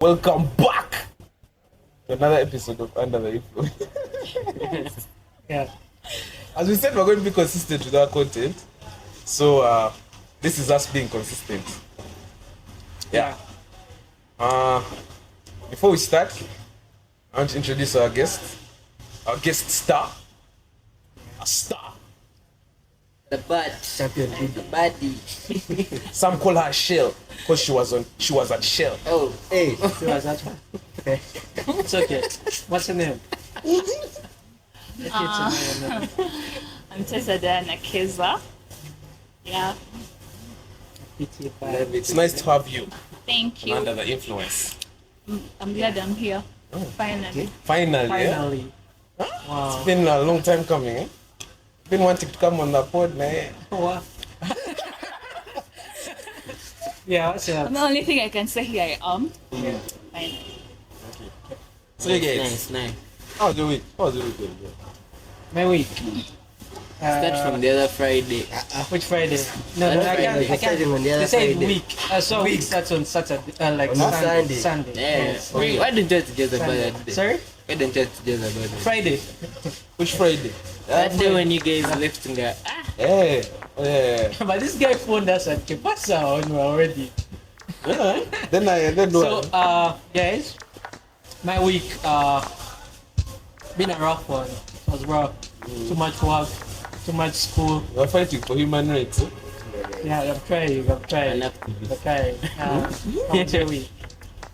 Welcome back to another episode of Under the Influence. Yeah. As we said, we're going to be consistent with our content. So this is us being consistent. Yeah. Before we start, I want to introduce our guest star. A star. The bad champion, the baddie. Some call her Shell because she was at Shell. Oh, hey. She was that one. Okay. It's okay. What's your name? I'm Tessa Diana Keza. Yeah, It's nice to have you thank you. Under the Influence. I'm glad I'm here. Finally. Finally. Finally. Wow. It's been a long time coming. Eh? Been wanting to come on the pod, man. Wow. Yeah, what's up? The only thing I can say here I am. Yeah. Finally. So you guys, Nice. how's the week? My week. Start from the other Friday. Which Friday? No, I can't. They say week. So week starts on Saturday, like On Sunday. Sunday. Yeah. Yes. Why don't you together about Sunday. that day? Sorry? Why don't you together about that? Friday. Which Friday? That day when you guys left and go, Hey, yeah. But this guy phoned us at Kepasa on already. Then So, guys, my week been a rough one. It was rough. Too much work, too much school. We're fighting for human rights. Eh? Yeah, I'm trying. an activist. I'm trying. How's your week?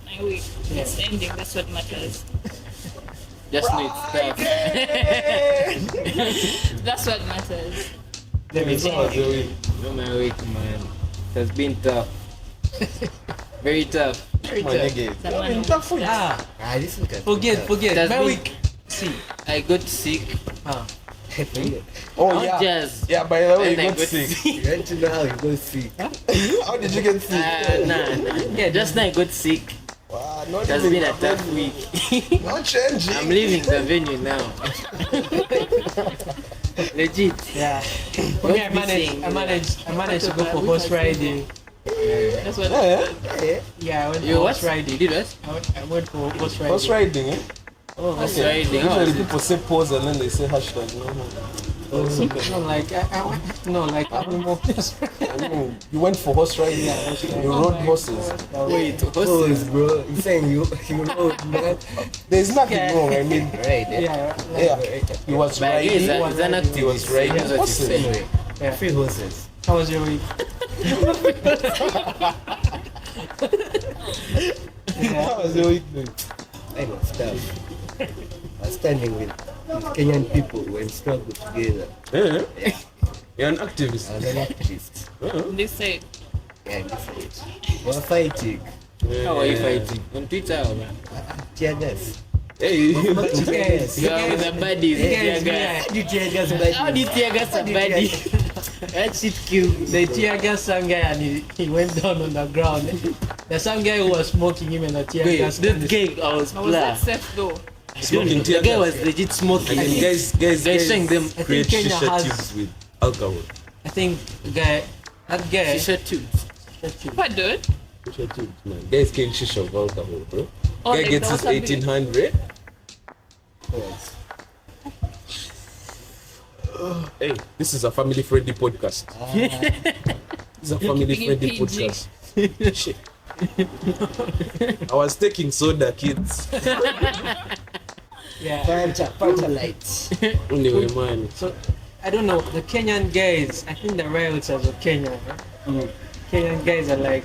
My week. Yeah. It's ending. That's what matters. Just know it's tough. That's what matters. Let me So how's see. your week? No, my week, man. It has been tough. Very tough. My nigga. It's a man. Ah, This is good. forget. That's My been- week. See. I got sick. Oh Not yeah. just. Yeah, by the way, you And I got sick. You want to know how you go sick? How did you get sick? Nah. Yeah, just now I got sick. Wow, not It has even been a tough week. Not changing. I'm leaving the venue now. Legit. Yeah. For me, I managed to go for horse riding. That's what Yeah. Yeah, I went You for what? horse riding. You did what? I went for horse riding. Horse riding, eh? Oh, horse Okay. riding. How was Usually it? people say pause and then they say hashtag. No, like I'm more. I mean, you went for horse riding. You rode horses. Wait, Oh, horses. bro. You saying you rode, man? There's nothing wrong. I mean, Right, Yeah. yeah. He was But riding. it's an activist. He was riding That's what you horses. say. Anyway, Yeah. free horses. How was your week? How was your week doing? I was tough. I was standing with Kenyan people when struggle together. Yeah. You're an activist. I was an activist. they say. Yeah, this is. We're fighting. How are you fighting? On Twitter or man? Tear gas. Hey. Tear gas. You are with the buddies. guys, Tear gas. How do you tear gas, buddy? How do you tear gas a buddy? That shit kill. They tear gas some guy and he went down on the ground. There's some guy who was smoking him and a tear Wait, gas. that guy I was How was that black. safe though? Smoking tear The guy gas. was legit smoking. And then guys showing them. I create think Kenya shisha has. tubes with alcohol. I think that guy. Shisha tubes. What, dude? Shisha tubes, man. Guys can't shisha with alcohol, bro. Oh, Guy like gets there his was something- 1800. Hey, this is a family-friendly podcast. This is a family-friendly PG. podcast. Shit. I was taking soda, kids. Yeah. Fanta lights. Anyway, man. So I don't know the Kenyan guys. I think the rioters of Kenya. Kenyan guys are like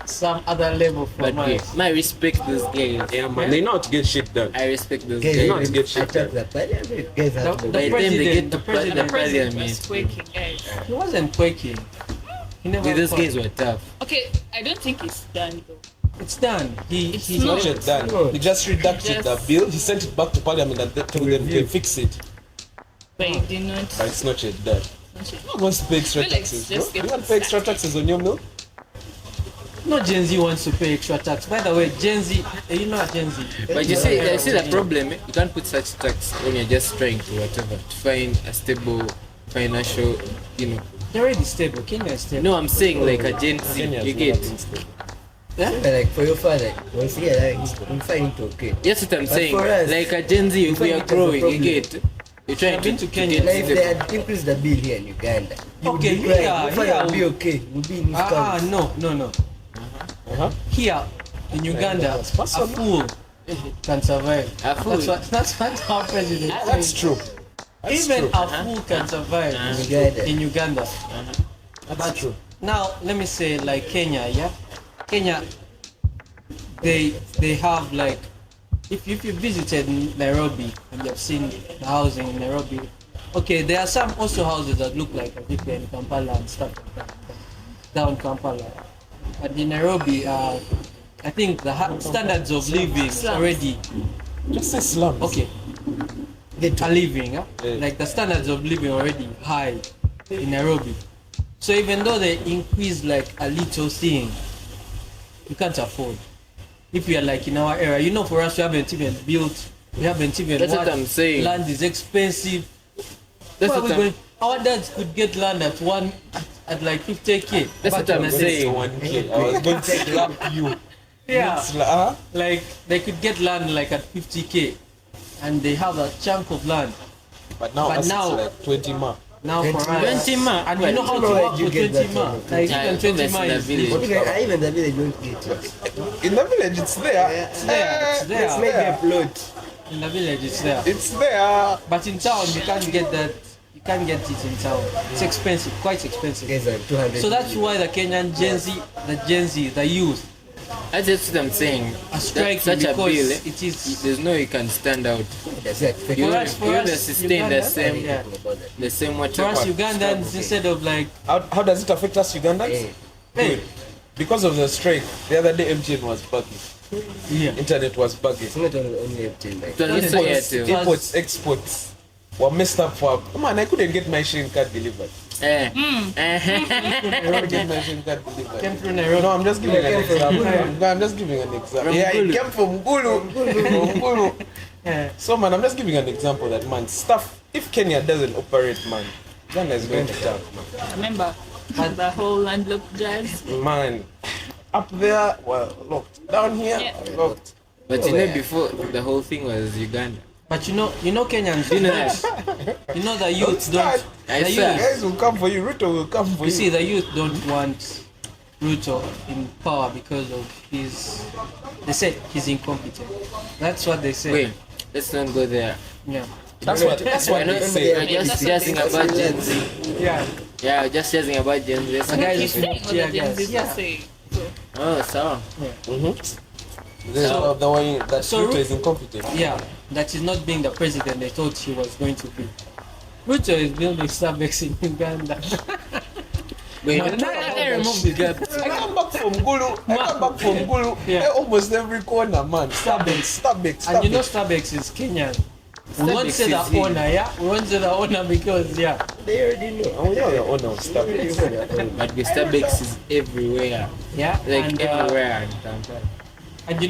some other level for But my. yeah, my respect those guys. Yeah, man. They know how to get shit done. I respect those Guys, They know guys. how to get shit attack done. the parliament. Guys have to The By the time they president- get to the president- The president parliament, was quaking, guys. He wasn't quaking. He never. those fought. guys were tough. Okay, I don't think it's done though. It's done. It's It's not not. yet done. He just redacted the bill. He sent it back to parliament and they told them they fix it. But it did not. But it's not yet done. Who wants to pay extra Feel like taxes, just bro? get You want to pay extra taxes on your milk? No Gen Z wants to pay extra tax. By the way, Gen Z, you know Gen Z. But you see the problem. You can't put such tax when you're just trying to whatever to find a stable financial, They're already stable. Kenya is stable. No, I'm saying like a Gen Z. Kenya has You never get. been stable. Yeah? Like for your father, once again, we find it okay. That's what I'm But saying. for us, Like a Gen Z, we we find are it as a growing. You problem. get. You're trying I've been to Kenya. get Like if they stable. had increased the bill here in Uganda, you would Okay, be crying. here, Your father here would be okay. Would be in his couch. No. Uh-huh. Here in Uganda, a fool can survive. A fool? That's what our president That's says. true. That's Even true. a fool can survive Uganda. in Uganda. That's true. Now, let me say like Kenya, yeah? Kenya, they have like, if you visited Nairobi and you've seen the housing in Nairobi, okay, there are some also houses that look like as if they're in Kampala and stuff like that, down Kampala. But in Nairobi, I think the standards of living already, Just say slums. okay, Get a living, huh? Yeah. Like the standards of living already high in Nairobi. So even though they increase like a little thing, you can't afford. If you are like in our era, you know, for us we haven't even built, we haven't even. That's what I'm saying. Land is expensive. That's Where are what we I'm. going? Our dads could get land at like 50k. That's back what I'm in the days. saying. 1K. I was going to slap you. Yeah. Uh-huh. Like they could get land like at 50k, and they have a chunk of land. But now, But us now- it's like 20 ma. Now for us, 20 ma. and you know how to Where work did you for get 20 that ma. from? Like Yeah, even 20 that's ma in the is village. But even the village don't get it. In the village, it's there. It's there. It's there. Let's make a plot. In the village, it's there. It's there. But in town, you can't get that. You can't get it in town. It's expensive, quite expensive. Guys are 200. So that's why the Kenyan Gen Z, the youth, That's just what I'm saying. are striking Such a because bill. it is. There's no way you can stand out. That's it. You For know, us, you know, sustain the Ugandans, same, yeah. the same For whatever. us Ugandans, instead of like, How does it affect us Ugandans? Hey, hey, Because of the strike, the other day MTN was bugging. yeah, Internet was it's bugging. not only empty. Like, It was also Imports. Airtel. Imports, exports were messed up for. Man, I couldn't get my SHIN card delivered. Eh. I couldn't get my SHIN card delivered. came through Nairobi. No, I'm just giving an example. No, I'm just giving an example. From Yeah, it Gulu. came from Gulu. From Gulu. Yeah. So man, I'm just giving an example that man, stuff. If Kenya doesn't operate, man, Ghana is going to town. Remember the whole landlocked jazz? Man, up there, well, locked. Down here, Yeah. locked. But you know, before the whole thing was Uganda. But you know Kenyans, You know that? you know the youth don't. I The said. youth, Guys will come for you. Ruto will come for you you. see, the youth don't want Ruto in power because of his. They said he's incompetent. That's what they say. Wait, let's not go there. Yeah. That's what We're they not say. we're just jazzing about Gen Z. Yeah. Yeah, just jazzing about Gen Z. Let's The not guys keep just it. want What tear the Gen gas. Zs Yeah. are saying. So, Oh, so. The one that So Ruto is incompetent. Yeah, that is not being the president they thought he was going to be. Ruto is building Starbucks in Uganda. Wait, Man, I remove the gap. I come back from Gulu. I come back from Gulu. Yeah. Almost every corner, man. Starbucks. And you know Starbucks is Kenyan. We won't say the Starbucks is owner, yeah? We won't say the owner because, yeah. they already know. And we know the owner of They already Starbucks. know their own. But the Starbucks is everywhere. Yeah, Like and, everywhere in Kampala. And you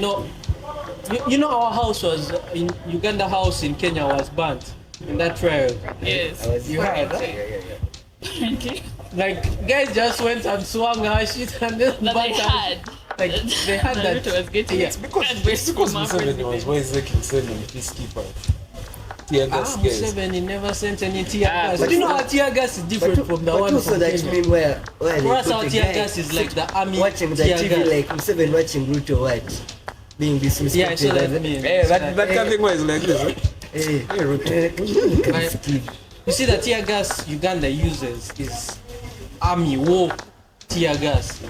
know our house was, in Uganda house in Kenya was burnt in that trial. yes. I was You heard, huh? Yeah. Okay. Like, guys just went and swung her shit and then That burnt they her. had. Like, they had that. Naruto was getting Yeah. it. It's because Museveni was always making sending peacekeepers. Tear gas guys. Museveni never sent any tear Ah, gas. but Do you know how tear gas is different from the one also from that Kenya? mean where For they us, put our a tear guy gas is like the army watching the tear TV gas. like Museveni watching Ruto what being disrespected. Yeah, I saw that and- meme. Hey, that kind of thing was like this. Hey, Ruto. Right. You see, the tear gas Uganda uses is army war tear gas.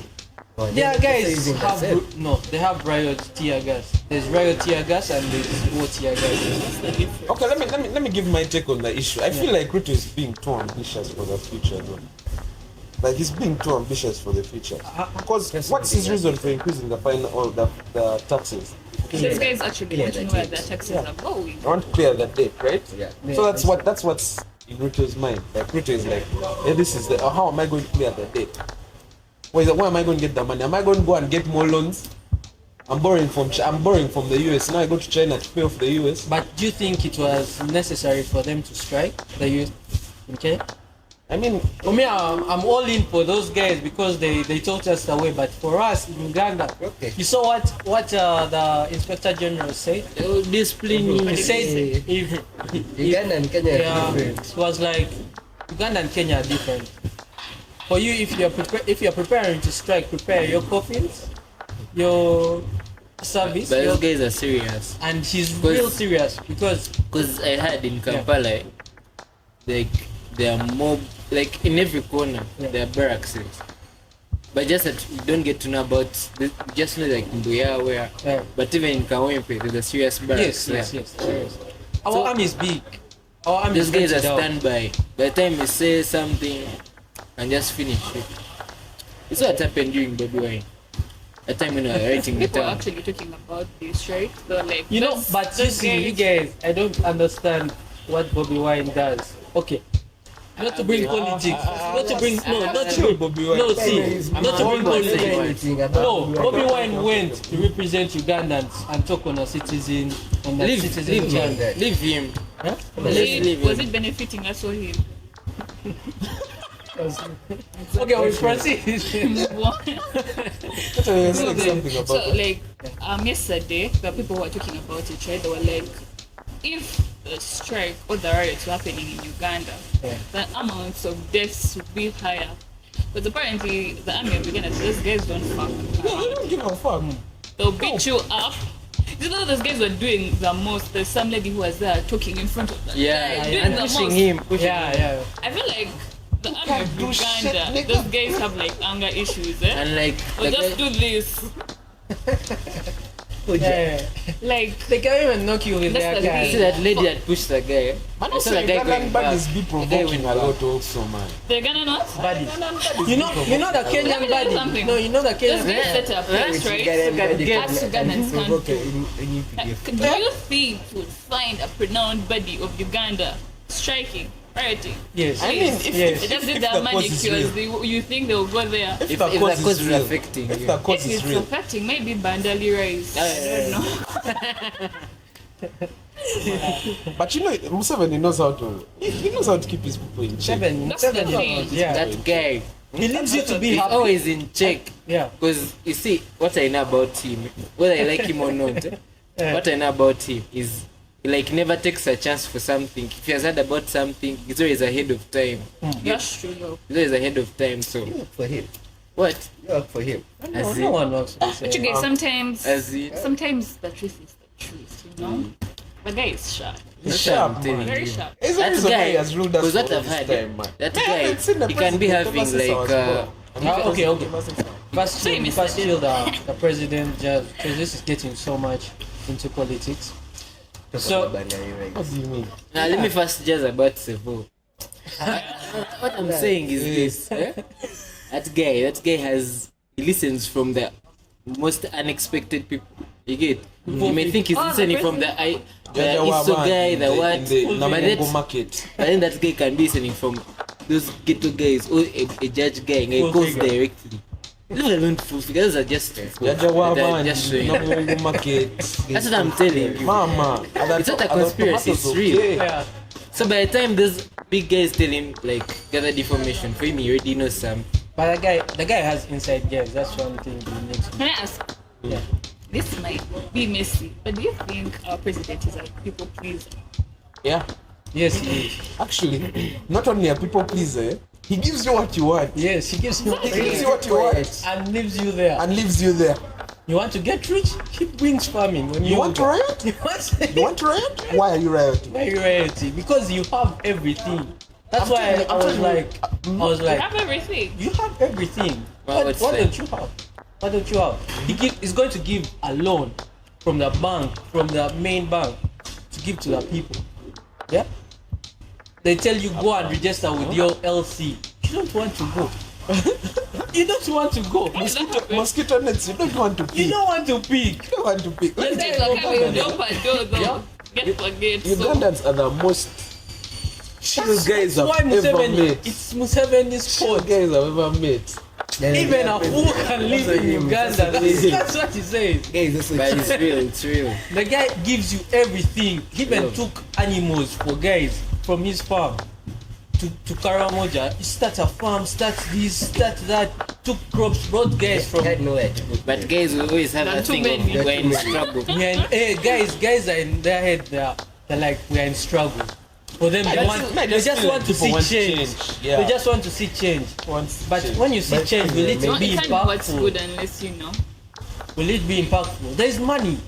Oh, Their they're guys using the have same. no, they have riot tear gas. There's riot tear gas and there's war tear gas. What's the difference? Okay, let me give my take on the issue. I feel like Ruto is being too ambitious for the future, though. Like he's being too ambitious for the future. Because what's his reason for increasing the final or the taxes? This guy is actually Yeah, watching that where is. the taxes are going. I want to clear that debt, right? Yeah. So that's what's in Ruto's mind. Like Ruto is like, hey, this is the how am I going to clear the debt? Where am I going to get the money? Am I going to go and get more loans? I'm borrowing from the US. Now I go to China to pay off the US. But do you think it was necessary for them to strike the youth in Kenya? I mean, For me, I'm all in for those guys because they taught us the way. But for us in Uganda, Okay. you saw what the Inspector General said. They will discipline you. He said if Uganda and Kenya are yeah, different. it was like Uganda and Kenya are different. For you, if you're preparing to strike, prepare your coffins, your service, But your, those guys are serious. and he's Because- real serious because Because I heard in Kampala, like there are mob, like in every corner, Yeah. there are barracks. But just that we don't get to know about, we just know like Mbuya where. yeah. But even in Kawempe, there's a serious barracks. Yes. There is. Our So- army is big. Our army Those is guys are rented out. standby. By the time you say something and just finish it. It's what happened during Bobby Wine. The time when we were writing it People are down. actually talking about this, right? So like, You know, those- but you those see, you guys, I don't understand what Bobby Wine does. Okay. Not to bring politics. Not to bring no, not to bring Bobby Wine. no, see, not to bring politics. Anything about No, Bobby Wine went to represent Ugandans and talk on a citizen on the citizen Leave channel. him. Leave him. Huh? Let's leave was him. it benefiting us or him? Okay, we proceed. Move on. Say something about So it. like yesterday, the people were talking about it, right? They were like, if the strike or the riots were happening in Uganda, Yeah. the amounts of deaths would be higher. But apparently, the army of Uganda, those guys don't fuck. No, I don't give a fuck. They'll beat you up. You know those guys were doing the most. There's some lady who was there talking in front of the Yeah, guy, doing and the pushing most. him. Pushing him. Yeah. I feel like the army can't of do shit, Uganda, nigga. those guys have like anger issues, eh? And like, Or the just guy- do this. Yeah. Like, They can even knock you with That's their the car. you see that lady that pushed the guy. Man, I also saw the guy Ugandan going back. baddies be The guy provoking went a back. lot also, man. they're gonna not? Buddy. Ugandan You know the Let me Kenyan tell you buddy. something. No, you know the Those Kenyan. guys set a place, right? Us Ugandans can't provoke do. any Like, PDF. do you think you would find a renowned body of Uganda striking, rioting? Yes. I mean, if, Yes. They just did if their the cause is manicures. real, You think they'll go there? if If the the cause cause is is real, affecting if you. the cause If is it's real, affecting, maybe Bandali rise. I don't know. but you know, Museveni knows how to. He knows how to keep his people in check. That's the Seven. thing. Yeah. That guy, He needs you to be he's happy. always in check. Yeah. Because you see, what I know about him, whether I like him or not, what I know about him is he like never takes a chance for something. If he has heard about something, he's always ahead of time. That's true though. He's always ahead of time. So You work for him. what? You work for him. No, As no in- one wants to be But you saying. guys, sometimes As in, the truth is the truth, you know? The guy is sharp. He's That's sharp, what I'm telling man. Very you. sharp. He's the That reason why guy, he has ruled us because for what all I've this heard, time, man. that I haven't guy, seen the he can be president having ever since I was like, born. Okay. First, Say, Mr. first chill the president, just because this is getting so much into politics. So- What do you mean? now let me first judge about Sevo. What I'm saying is this: that guy he listens from the most unexpected people. You get? You may think he's Oh, the listening from the ISO guy, the what? But Namugongo market. then that guy can be listening from those ghetto guys or a judge guy, and he Full goes figure. directly. Let alone full figure. Those are just Jaja they're just showing. Namugongo market. That's what I'm telling you. Mama, It's not a conspiracy, it's real. Yeah. So by the time those big guys tell him like gather information for him, he already knows some. But the guy has inside games. That's one thing he needs. Can I ask? Yeah. This might be messy, but do you think our president is a people pleaser? Yeah. Yes, he is. Actually, not only a people pleaser, he gives you what you want. Yes, he gives you He gives you what you want and leaves you there. and leaves you there. You want to get rich? He brings farming. When You want to riot? You want You want to riot? Why are you rioting? Why rioting? Because you have everything. That's why telling you- I was We like, have everything. you have everything. Well, What what's don't you have? What don't you have? He's going to give a loan from the bank, from the main bank, to give to the people. Yeah? They tell you go and register with your LC. You don't want to go. You don't want to go. Mosquito nets, you don't want to pick. You don't want to pick. You don't want to pick. Let me It's tell you, okay, we Ugandans- open door though. Get forget. So Ugandans are the most chill guys That's why I've ever Museveni, met. it's Museveni's Chill fault. guys I've ever met. Even a fool can live in Uganda. That's what he says. Guys, also But it's real, it's real. The guy gives you everything. He even Yeah. took animals for guys from his farm. to Karamoja, start a farm, start this, start that, took crops, brought guys from. Had nowhere to go. But guys will always have Not a too thing many. of we're in struggle. Guys are in their head. They're like we are in struggle. For them, they just want to see change. Yeah. They just want to see change. But when you see But change, will it No, be it can't be what's impactful? good unless you know. Will it be impactful? There is money.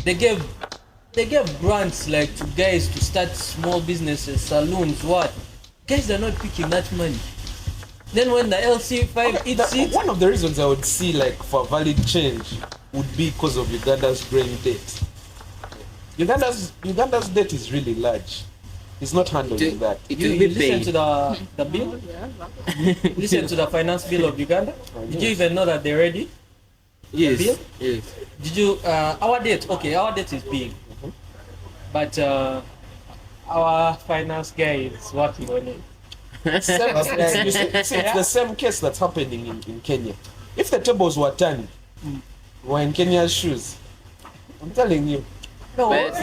They gave grants like to guys to start small businesses, saloons, what? Guys are not picking that money. Then when the LC5 eats it, One of the reasons I would see like for valid change would be because of Uganda's growing debt. Uganda's debt is really large. It's not handling that. It you will be listen to paid. the bill? Listen to the finance bill of Uganda? Did you even know that they're ready? Yes. Bill? Yes. Did you, our debt is big. But our finance guy is working on it. It's the same case that's happening in Kenya. If the tables were turned, we're in Kenya's shoes. I'm telling you. No, But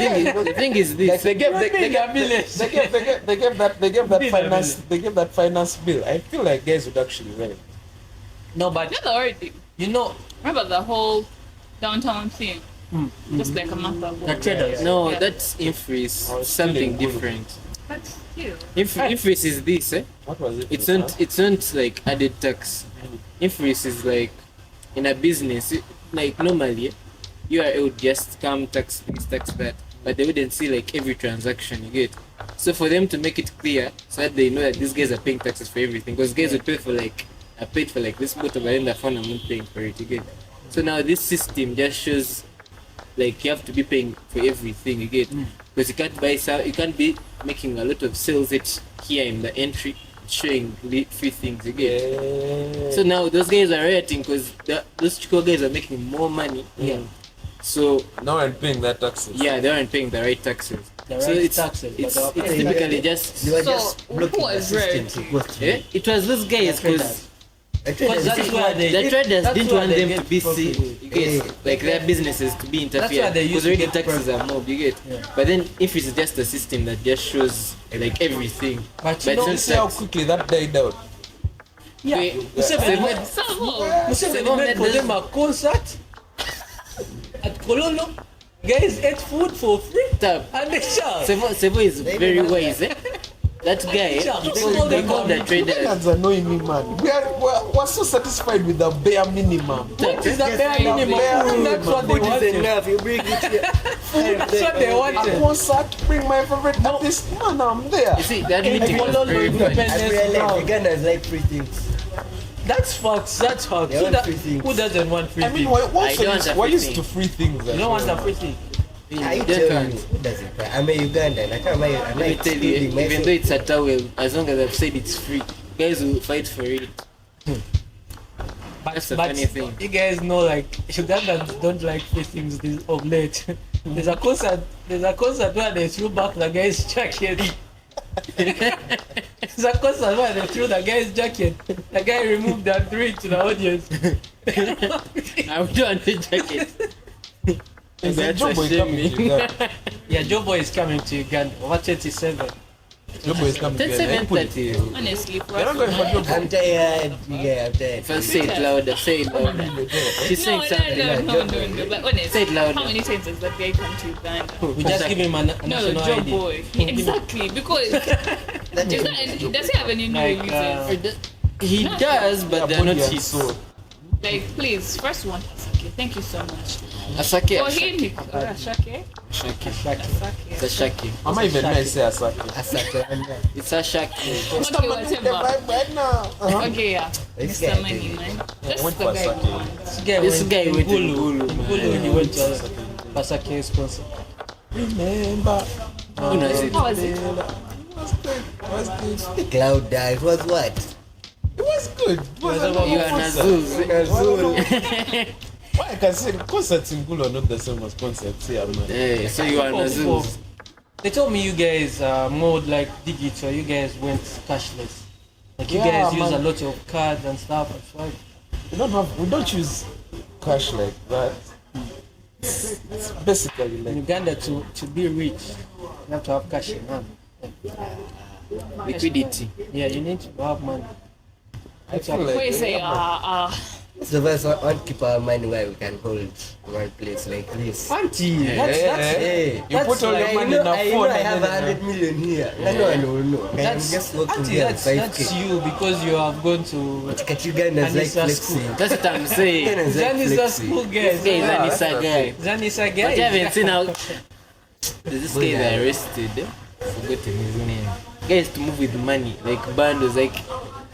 the thing is Like this. they gave that finance bill. I feel like guys would actually win. no, but That's already. you know, Remember the whole downtown thing? Just like a month ago. the traders. No, that's increase. I was Something feeling good. different. But still. Increase is this, eh? What was it? It's not like added tax. Increase is like in a business, like normally, URA would just come tax this, tax that, but they wouldn't see like every transaction you get. So for them to make it clear, so that they know that these guys are paying taxes for everything, because guys would pay for like, I paid for like this bottle, but then I found I'm not paying for it, you get. So now this system just shows like you have to be paying for everything you get, because you can't buy you can't be making a lot of sales it here in the entry showing free things you get. Yeah. So now those guys are rioting because those Chico guys are making more money. Yeah. So Now I'm paying that taxes. yeah, they aren't paying the right taxes. The So right it's taxes, but it's the- typically just They were So, just who blocking the was system right? to go through. yeah, it was those guys because Because that's why they. the traders that's didn't why want they them get to be profit. seen. You get like their businesses to be That's why interfered they used because to already get taxes are mobbed. You get, Yeah. but then if it's just a system that just shows like everything, But you but know, You it's see how not tax. quickly that died out. Yeah, Wait, Museveni made, So, Museveni made for them a concert at Kololo. Guys ate food for free Tap. and they shout. Sevo is very wise, eh? That guy, Yeah, he because called they the come- traders. That's annoying me, man. We're so satisfied with the bare minimum. What is the bare minimum? That's what they Food is wanted. enough, you bring it here. That's what they A wanted. concert, bring my favorite artist, man, I'm there. You see, that meeting was very Kololo funny. I independence realized ground. Ugandans like free things. That's facts. That's facts. They Who, want free things. who doesn't want free I mean, things? we're I don't also have we're free used thing. to free things. You don't want a free thing. I You tell can't. you, who doesn't care? I'm a Ugandan. I can't buy it. I'm Let me not tell you, excluding even myself. though it's a towel, as long as I've said it's free, guys will fight for it. That's a funny thing. You guys know, like Ugandans don't like free things of late. There's a concert where they threw back the guy's jacket. There's a concert where they threw the guy's jacket. The guy removed and threw it to the audience. I would do a jacket. Is That's Joe a Boy shame. coming to Uganda? Yeah, Joe Boy is coming to Uganda. Over 27. Joe Boy is coming to Uganda. 10:30. honestly, for You're not going us, for Joe Boy. I'm tired. Yeah, I'm tired. First say it louder, say it louder. She's saying something. no. But honestly, Say it louder. how many times has that guy come to Uganda? We just give him a No, national Joe ID. Boy. Exactly, because does he have any new Like, releases? He does, but they're not his. Like, please, first one, Asake. Thank you so much. Asake, For him, Asake. Asake. It's a shaki. I might even may say Asake. Asaklanda. It's a shaki. Okay, whatever. Right now. Okay, yeah. This Mr. guy Money, did. man. I That's went the for guy we Asake. want. This guy went to Ngulu, Ngulu, he went to Pasake's concert. Remember. Who knows it? How was it? Was good. Cloud dive was what? It was good. It was a about You are concert. Nazuz. Why I can say concerts in Gulu are not the same as concerts here, man. Hey, so you are Nazuz. They told me you guys are more like digital. You guys went cashless. Like you Yeah, guys use a man. lot of cards and stuff. That's why. We don't use cash like that. It's basically In like Uganda, to be rich, you have to have cash in hand. liquidity. Yeah, you need to have money. I feel like What you say? Most of us want to keep our money where we can hold one place like this. Auntie, Hey, you put all your money in a I phone have and 100 million here. No. that's just working auntie, there. that's you because you have gone to But Uganda is like Anissa flexing. school. That's what I'm saying. Uganda is like Zanisa flexing. school guys. This guy is Yeah, an that's Issa guy. Zanisa But you guys. haven't seen how this guy is arrested. Forgotten his name. Guy used to move with money, like bundles, like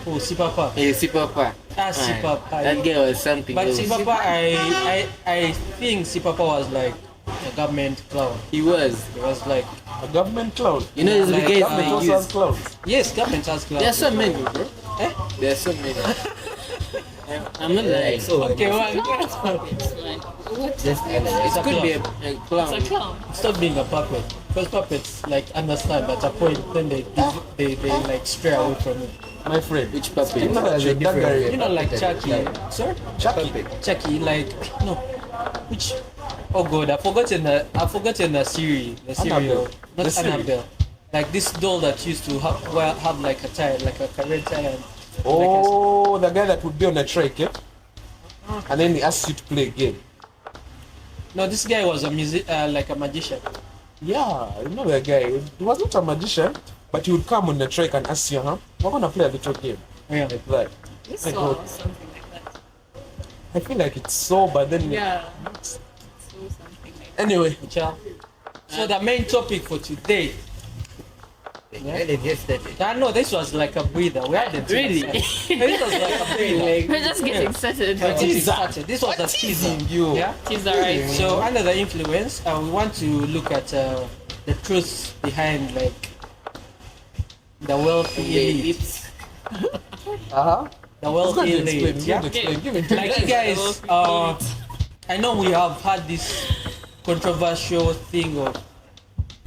Oh, si papa. si papa. Si papa. That guy was something But else. si papa, I think si papa was like a government clown. He was. It was like a government clown. You know, these Like guys Government they also has use. clowns. yes, government has clown. There are so many, bro. Eh? There are so many. I'm not lying. So, Okay, well, just analyze. It could be a clown. It's a clown. stop being a puppet. Because puppets like understand at a point, then they like stray away from it. My friend. Which puppet? You know that you're that guy. You know, like Chucky. Sir? Chucky. Chucky, like no, which? Oh God, I've forgotten the series. The serial, Annabelle. not The series. Annabelle. Like this doll that used to have like a tie, like a career tie. And Oh, the guy that would be on a trike, yeah? And then he asks you to play a game. no, this guy was a like a magician. Yeah, you know that guy. He was not a magician, but he would come on the trike and ask you, huh? We're gonna play a little game. Yeah. Like that. You Like saw what? something like that. I feel like it's so, but then. Yeah. So something like that. Anyway, Child. So the main topic for today. Where did you start it? No, this was like a breather. We had the Really? this was like a breather. We're just getting started. But this was a teasing. you. Yeah. It's alright. So under the influence, we want to look at the truth behind like the wealthy elite. Uh-huh. The Let's go wealthy and explain. elite. Yeah. Give it to Like you guys, I know we have had this controversial thing of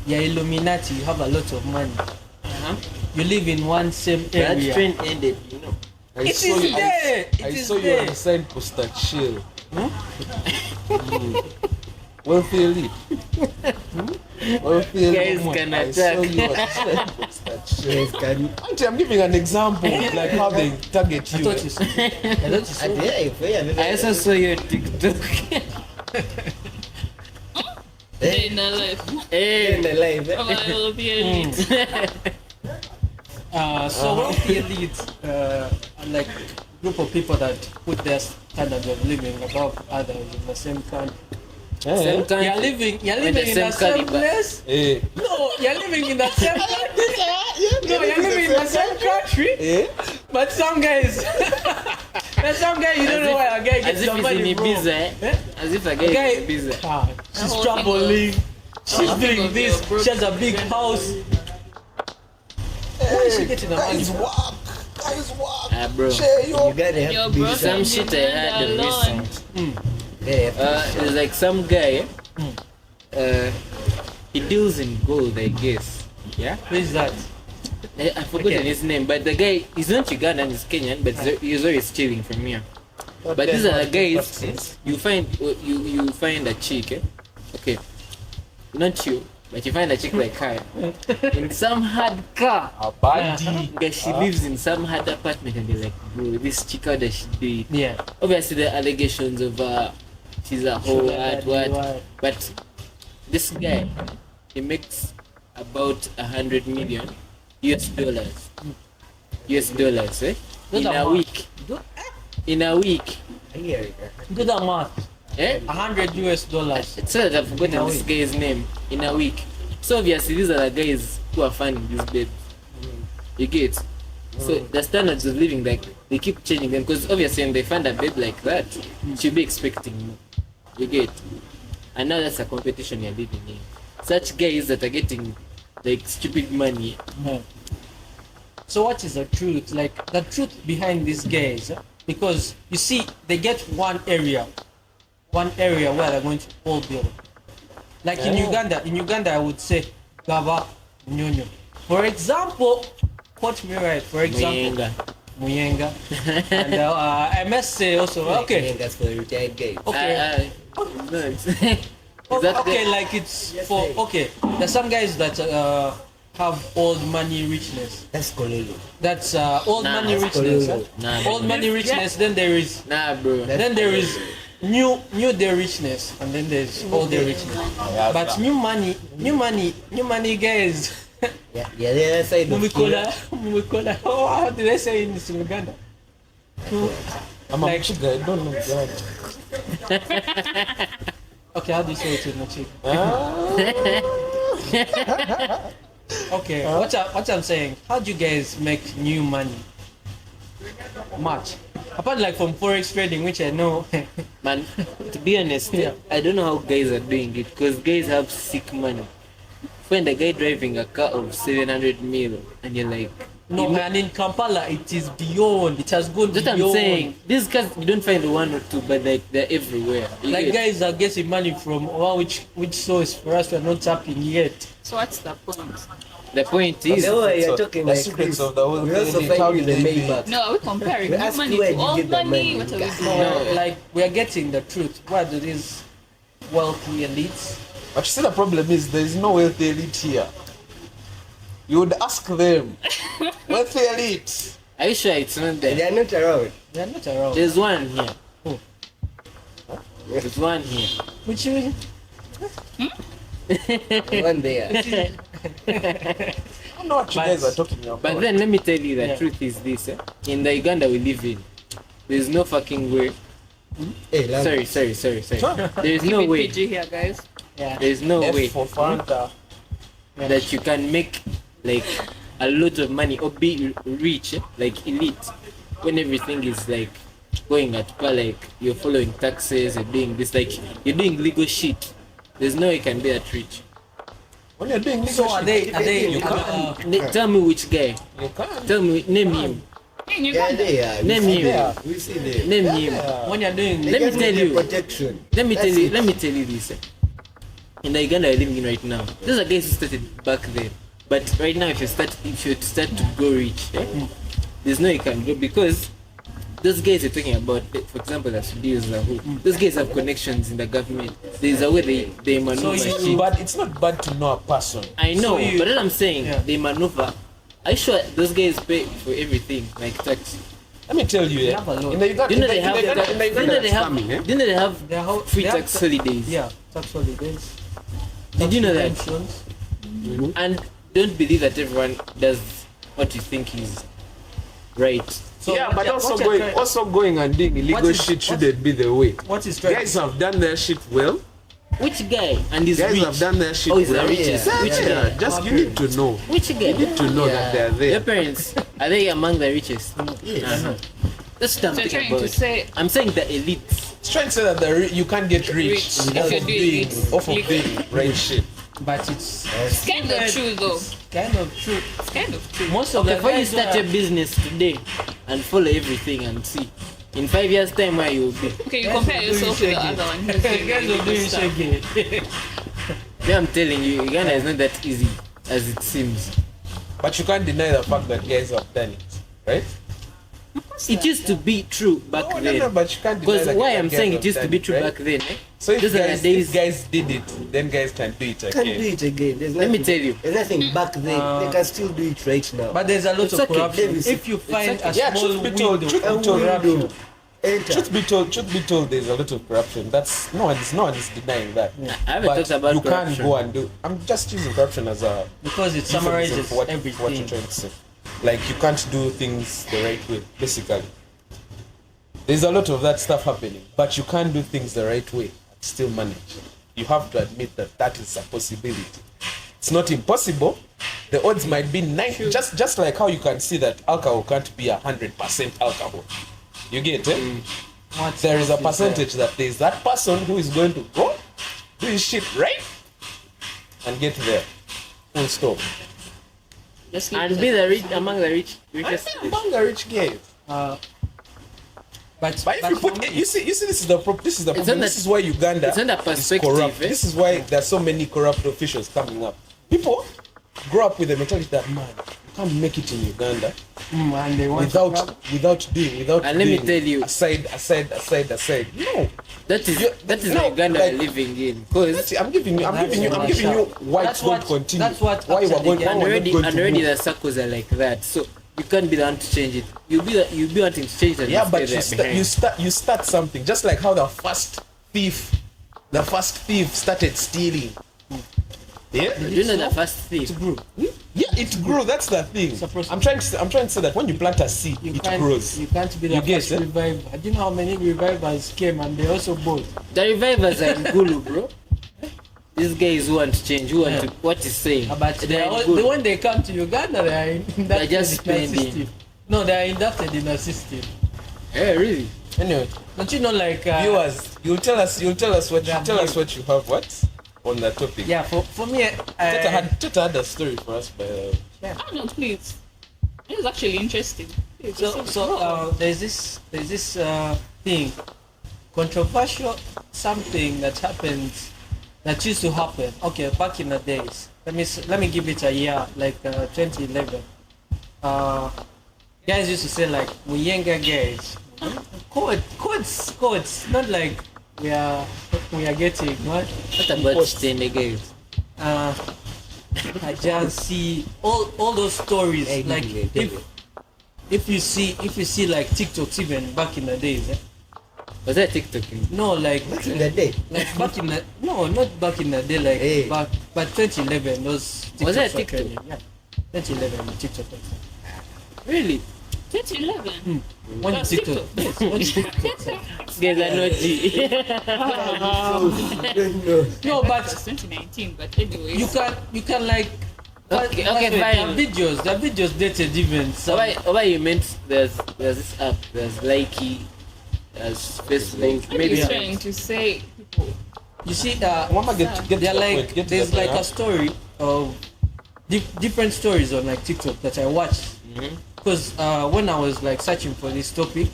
you're Illuminati, you have a lot of money. You live in one same That area. trend ended, you know. I It saw is you, there. I It is saw you there. on the signpost that chill. Wealthy elite. Wealthy elite. Guys can I saw attack. you on the signpost that chill. Yes, can Auntie, I'm giving an example of like how they target I you. thought you said. I thought you said. I also saw your TikTok. Day in the life in Hey, the life. of a European elite. So wealthy elite are like group of people that put their standards of living above others in the same country. same Eh? time. You're living With the in same the same caliber. place. Eh? No, you're living in the same country. No, you're living in the same country. Eh? But some guys, there's some guy you don't know where a guy As gets if the he's money in from. Ibiza, Eh? As if a A guy guy, is in Ibiza. she's whole traveling. She's whole doing thing of this. your broke She has a big house. Where is she getting the money Guys, from? walk. Guys, walk. Ah, bro. Share your. Uganda Your have to be brother Some shit I had alone. recent. there. There's like some guy. He deals in gold, I guess. Yeah. Who is that? I've forgotten his name, but the guy he's not Ugandan, he's Kenyan, but he's always stealing from here. But these are the guys you find a chick, eh? Okay, not you, but you find a chick like her in some hard car. A body. Guys, she lives in some hard apartment, and they're like, bro, this chick, how does she do it? Yeah. Obviously, the allegations of she's a whole what, but this guy, he makes about 100 million US dollars. US dollars, eh? Those In are a math. week. In a week. Do the math. Eh? $100. It's so that I've In a forgotten this week. guy's name. In a week. So obviously these are the guys who are finding these babes. You get? So the standards of living, like, they keep changing them because obviously when they find a babe like that, she'll be expecting more. You get? And now that's a competition you're living in. Such guys that are getting like stupid money. So what is the truth? Like the truth behind these guys? Because you see, they get one area where they're going to all build. Like in Uganda, I would say Gaba Nyonyo. For example, quote me right. For example, Muyenga. Muyenga. And I must say also, okay, That's for retired guys. okay. No, is that Okay, like it's for okay. There's some guys that have old money richness. That's Kololo. That's old Nah, money that's richness. Kololo. Nah, bro. Old money richness. Then there is Nah, bro. That's then there is new day richness, and then there's old day richness. But new money, guys. Yeah, the other side of Kenya. Mumikola. Oh, how did I say in Uganda? I'm a chica, I don't know. God. Okay, how do you say it in Machik? Okay, what I'm saying, how do you guys make new money? Much. Apart like from forex trading, which I know. Man, to be honest, Yeah. I don't know how guys are doing it because guys have sick money. Find a guy driving a car of 700 mil and you're like, No, man, in Kampala, it is beyond. It has gone just beyond. I'm saying, these cars you don't find one or two, but like they're everywhere. You Like get? guys are getting money from which source for us we are not tapping yet. So what's the point? The point is, The way you're So, talking the like secrets this, of the whole we thing also is find how you the they do it. Maybach. No, are we comparing We new ask money where to did you old get that money? money? What are we No, doing? like we are getting the truth. Where do these wealthy elites? But you see, the problem is there is no wealthy elite here. You would ask them, wealthy elite. are you sure it's not They there? are not around. They are not around. There's one here. Oh. There's one here. Which you One there. I don't know what you But- guys are talking about. But then let me tell you the Yeah. truth is this. In the Uganda we live in, there's no fucking way. Hey, love. Sorry. There is Keep no it way. PG here, guys. yeah. There is no F way for Fanta. that you can make like a lot of money or be rich, like elite, when everything is like going at par, like you're following taxes, you're doing this, like you're doing legal shit. There's no way you can be that rich. When you're doing legal So are shit, they you can't. Tell me which guy. You can't. Tell me, name him. In Yeah, Uganda. they are. We Name see him. them. We see them. Name him. when you're doing They Let me just tell need the you. protection. Let me That's tell you. it. Let me tell you this. In the Uganda we're living in right now, those are guys who started back then. But right now, if you start to go rich, there's no you can do because those guys you're talking about, for example, the studios, those guys have connections in the government. There's a way they maneuver. So shit. But it's not bad to know a person. I know, So you- but what I'm saying, Yeah. they maneuver. Are you sure those guys pay for everything like tax? Let me tell you, They have a lot. in the Uganda, Do you know they have? in the Uganda, Do you know they have? scamming, eh? Do you know they have They have free they have tax ta- holidays? Yeah, tax holidays. Did you know that? Pensions. And don't believe that everyone does what you think is right. So yeah, what but you're- also what you're going, trying- also going and doing illegal What is- shit what- shouldn't be the way. What is trying Guys have done their shit well. Which guy? And he's Guys rich. have done their shit Oh, he's well. the richest. Yeah. Which Yeah, guy? just you need to know. Which guy? You need to know that they're Your there. parents, are they among the richest? Yes. Uh-huh. That's what I'm So you're thinking trying to about. say I'm saying the elites. It's trying to say that you can't get rich, Rich if off you're of doing being it off of legal. being right shit. But it's it's kind of true though. kind of true. It's kind of true. Most of Okay, the before you guys start are- your business today and follow everything and see, in 5 years' time where you will be. Okay, you Guys compare will do yourself you with the shaggy. other one. who's doing Guys illegal are doing stuff. shaggy. Me, I'm telling you, Uganda is not that easy as it seems. But you can't deny the fact that guys have done it, right? It used to be true back No, then. but you can't deny Because that why guys I'm saying have it used to done be it, true right? back then. Eh? So if Those are the guys, days. if guys did it, then guys can do it Can't do again. it again. There's Let me nothing- tell you. There's nothing back then. They can still do it right now. But there's a lot It's of okay. corruption. It's If you find okay. a Yeah, small truth be told, window truth be of told, corruption, Enter. Truth be told, there's a lot of corruption. That's no one is denying that. I haven't But talked about you corruption. can't go and do. I'm just using corruption as a because it euphemism summarizes for what you're everything. trying to say. Like you can't do things the right way, basically. There's a lot of that stuff happening, but you can't do things the right way and still manage. You have to admit that that is a possibility. It's not impossible. The odds might be 90, just like how you can see that alcohol can't be 100% alcohol. You get it? What's- There is a what percentage that there's that person who is going to go do his shit right and get there. Full stop. Just leave And it be at the rich among the richest. Among the rich guys. But But if you for put, me- you see, this is the problem. It's This under- is why Uganda it's under is perspective, corrupt. eh? This is why there are so many corrupt officials coming up. People grow up with the mentality that man, you can't make it in Uganda And they want to travel. without And let me doing tell you- aside. No. That is No, the Uganda like- we're living in. Because I'm giving you why That's it's going what- to continue. that's what why we're actually going, get- why and we're already not going to move. the circles are like that. So you can't be the one to change it. You'll be wanting to change it. and Yeah, stay but there behind. you start something, just like how the first thief started stealing. Yeah, Do you know the first thing? It grew. yeah, it grew. That's the thing. Supposed to- I'm trying to say that when you plant a seed, it grows. You can't be the You get first it? reviver. Do you know how many revivers came and they also bought? The revivers are in Gulu, bro. These guys who want to change, who want to what is saying. But They're in Gulu. when they come to Uganda, they are inducted They're just in a spending. system. No, they are inducted in a system. Yeah, really. Anyway, Don't you know, like viewers, you'll tell us what you have on that topic. Yeah, for me, Teta had a story for us, but I don't know, please. This is actually interesting. Please, there's this thing, controversial something that happens, that used to happen. Okay, back in the days. Let me give it a year, like 2011. Guys used to say like, we younger guys. Codes. Not like we are getting what? What about Stende guys? I just see all those stories. Hey, Like if you see like TikToks even back in the days. Was that TikTok? No, like Back in the day. like back in the not back in the day, like Hey. back, but 2011 those TikToks Was that were TikTok? trending, yeah, 2011 TikTok. Really? 2011. When That's TikTok, TikTok. yes, when TikTok. Guys are naughty. No, but That's 2019, but anyway. you can like. Okay, but okay, wait, fine. The videos dated even. So why you meant there's this app, there's Likey, there's Facebook, Maybe maybe he's trying to say people. You see, Mama get to they're the like point, get to there's the like point, a story of different stories on like TikTok that I watched. Because when I was like searching for this topic,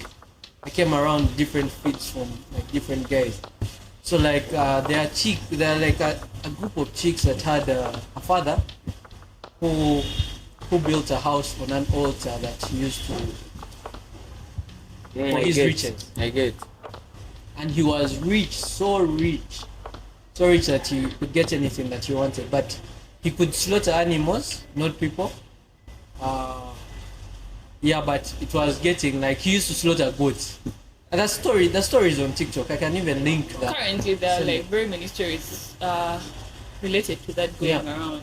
I came around different feeds from like different guys. So like there are like a group of chicks that had a father who built a house on an altar that he used to, I his get, riches. I get. and he was rich, so rich that he could get anything that he wanted, but he could slaughter animals, not people. Yeah, but it was getting like he used to slaughter goats. And the story is on TikTok. I can even link that. Currently, there are like very many stories related to that going Yeah. around.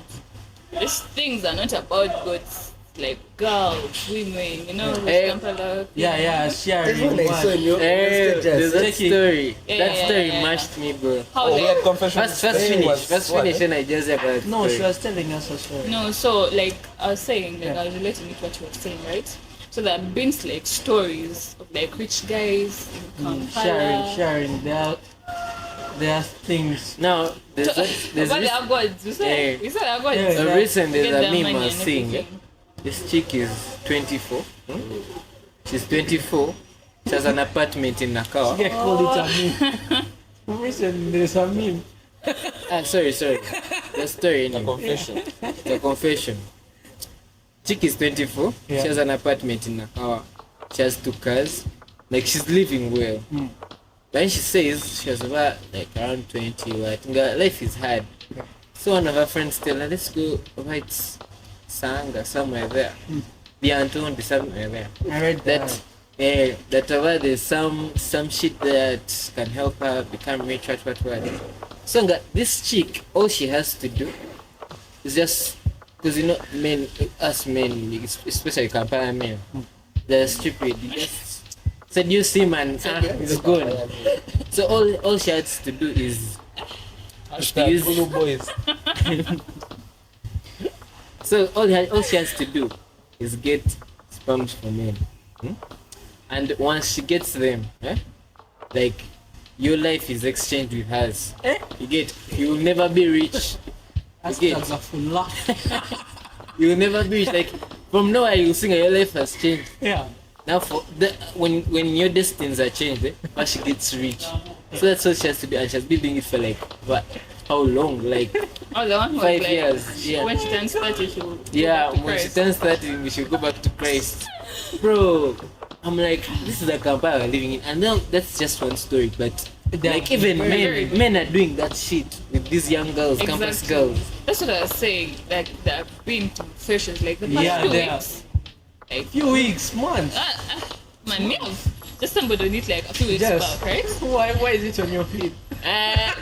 These things are not about goats, like girls, women, Hey. Kampala. Yeah, There's sharing. one I saw in your There's status. that Checking. story. Yeah, That yeah, story yeah. mashed me, bro. How Oh, we like, had confession. First Hey, finish, was first what, finish, and I just have a No, story. she was telling us a story. no, so like I was saying, like Yeah. I was relating to what you were saying, right? So there have been like stories of like rich guys in Kampala. Sharing. There are things. Now, there's But they have gods. You said, Yeah. you said they have gods. Yeah. a recent Get there's a their meme I money was and seeing. everything. This chick is 24. She's 24. She has an apartment in Nakawa. Get called it a meme. Recently, there's a meme. Sorry. The story A anyway. confession. The confession. Chick is 24. Yeah. She has an apartment in Nakawa. She has 2 cars. Like she's living well. Then she says she has about like around 20. I think her life is hard. So one of her friends tell her, let's go right Sanga somewhere there. The Anton be somewhere there. I read That that over there's some shit that can help her become rich, what. So this chick, all she has to do is just, because us men, especially Kampala men, they're stupid. You just seduce him and it's gone. So all she has to do is Hashtag use- Gulu boys. So all she has to do is get sperms from men. And once she gets them, like your life is exchanged with hers. You get, you will never be rich. That's get- a full laugh. You will never be rich. Like from now on, you think your life has changed. Yeah. Now for when your destinies are changed, but she gets rich. So that's what she has to do, and she has been doing it for like what how long? Like Oh, the one who 5 was like, years. Yeah. when she turns 30, she will Yeah, go back to when she Christ. turns 30, we should go back to Christ. Bro, I'm like, this is the Kampala we're living in. And now that's just one story, but like even men are doing that shit with these young girls, campus girls. That's what I was saying. Like, they've been to sessions like the past Yeah, 2 they are. weeks. Like, Few weeks, months. man, just somebody on it like a few weeks Yes. back, right? Why is it on your feed?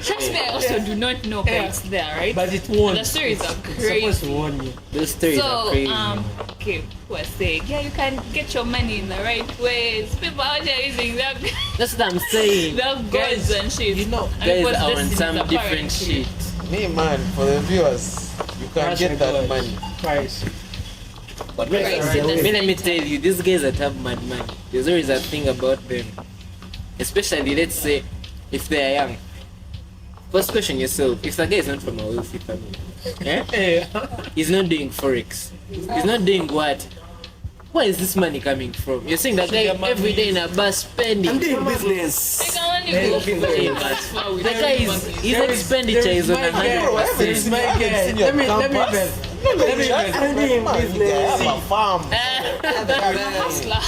Trust me, I also do not know, but Yeah. it's there, right? But it won't. And the stories are It's supposed to crazy. warn you. Those stories are So, crazy. okay, who was saying, yeah, you can get your money in the right ways. People out there using that, That's what I'm saying. that Guys, gods and shit. you know, And Guys because are this on is some different apparently- shit. Me, man, for the viewers, you can Crash get that records, money. Price. But Right, let right, that's me the tell you, these guys that have mad money, there's always a thing about them. Especially, let's say, if they are young. First question yourself, if the guy is not from a wealthy family, Yeah. he's not doing forex, he's not doing what? Where is this money coming from? You're seeing that guy every day in a bus spending. I'm doing I business. can only go Hey, man. as far with The guy everybody. his expenditure is on my guy. 100%. There is my guy. seen your Let me campus. even. Let me even. I'm doing business. I have a farm. Hustler.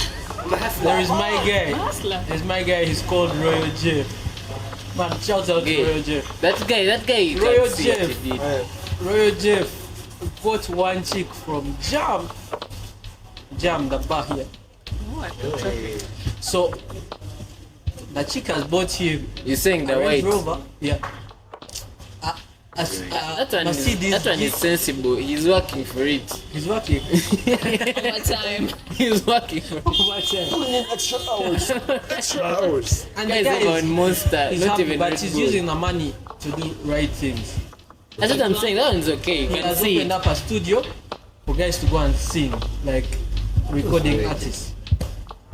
There is my guy. Hustler. There's my guy. He's called Royal Jeff. Man, shout out to Okay. Royal Jeff. That guy, you Royal can't see what Jeff. he did. Royal Jeff got one chick from Jam, the bar here. What? So the chick has bought him You're saying the a Range white. Rover. Yeah. That one, Mercedes. that one is sensible. He's working for it. He's working. Overtime. He's working for it. Extra hours. Extra hours. And Guys the guy are on Monster, he's not happy, even but Red he's Bull. using the money to do right things. That's what I'm saying. That one's okay. You He can has see opened it. up a studio for guys to go and sing, like recording artists.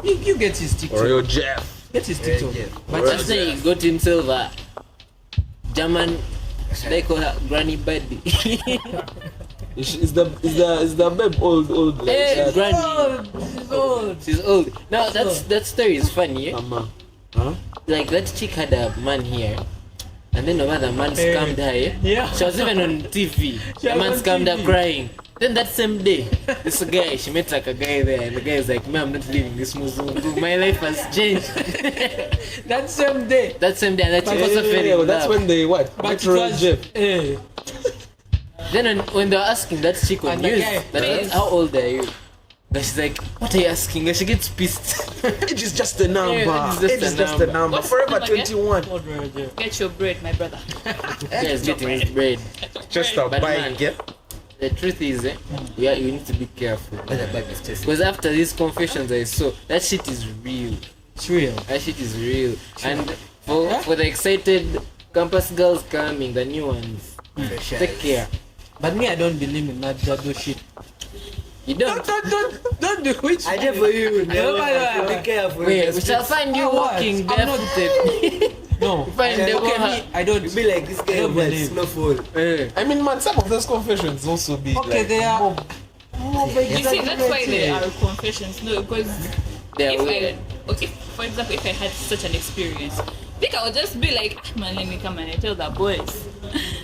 You get his TikTok. Jeff. Get his TikTok. But But just after he got himself a German, should I call her Granny Buddy? Is the babe old like Hey, that? Granny. She's old. She's old. Now that story is funny. Eh? Huh? Like that chick had a man here, and then the man scammed her. Eh? Yeah. She was even on TV. She The was man on scammed her TV. crying. Then that same day, this guy, she met like a guy there, and the guy is like, "Man, I'm not living this Muzungu. My life has changed." That same day. That same day, and that chick also fell in That's love. when they what? But it Metro was, Jeff. Then when they were asking that chick on And the news, guy that, pays. how old are you? And she's like, what are you asking? And she gets pissed. Age is just a number. Yeah, age is just a number. What's Forever the number again? 21. Old Royal Jeff. Get your bread, my brother. Guys getting his bread. Just Bread. a But buying, man, yeah? the truth is, yeah, you need to be careful. Other bag is just Because after these confessions I saw, that shit is real. It's real. That shit is real. And for the excited campus girls coming, the new ones, take care. But me, I don't believe in that jado shit. You don't. Don't do which. I did for you. No, no, Be careful. Wait, we shall find you What? walking I'm not- barefooted. No. Find the Okay, one. me, I don't. You be like this guy I don't with believe. snowfall. I mean, man, some of those confessions also be Okay, like, they are. more- You see, that's why they are confessions. No, because They're if weird. okay, for example, if I had such an experience, I think I would just be like, "Ah, man, let me come and I tell the boys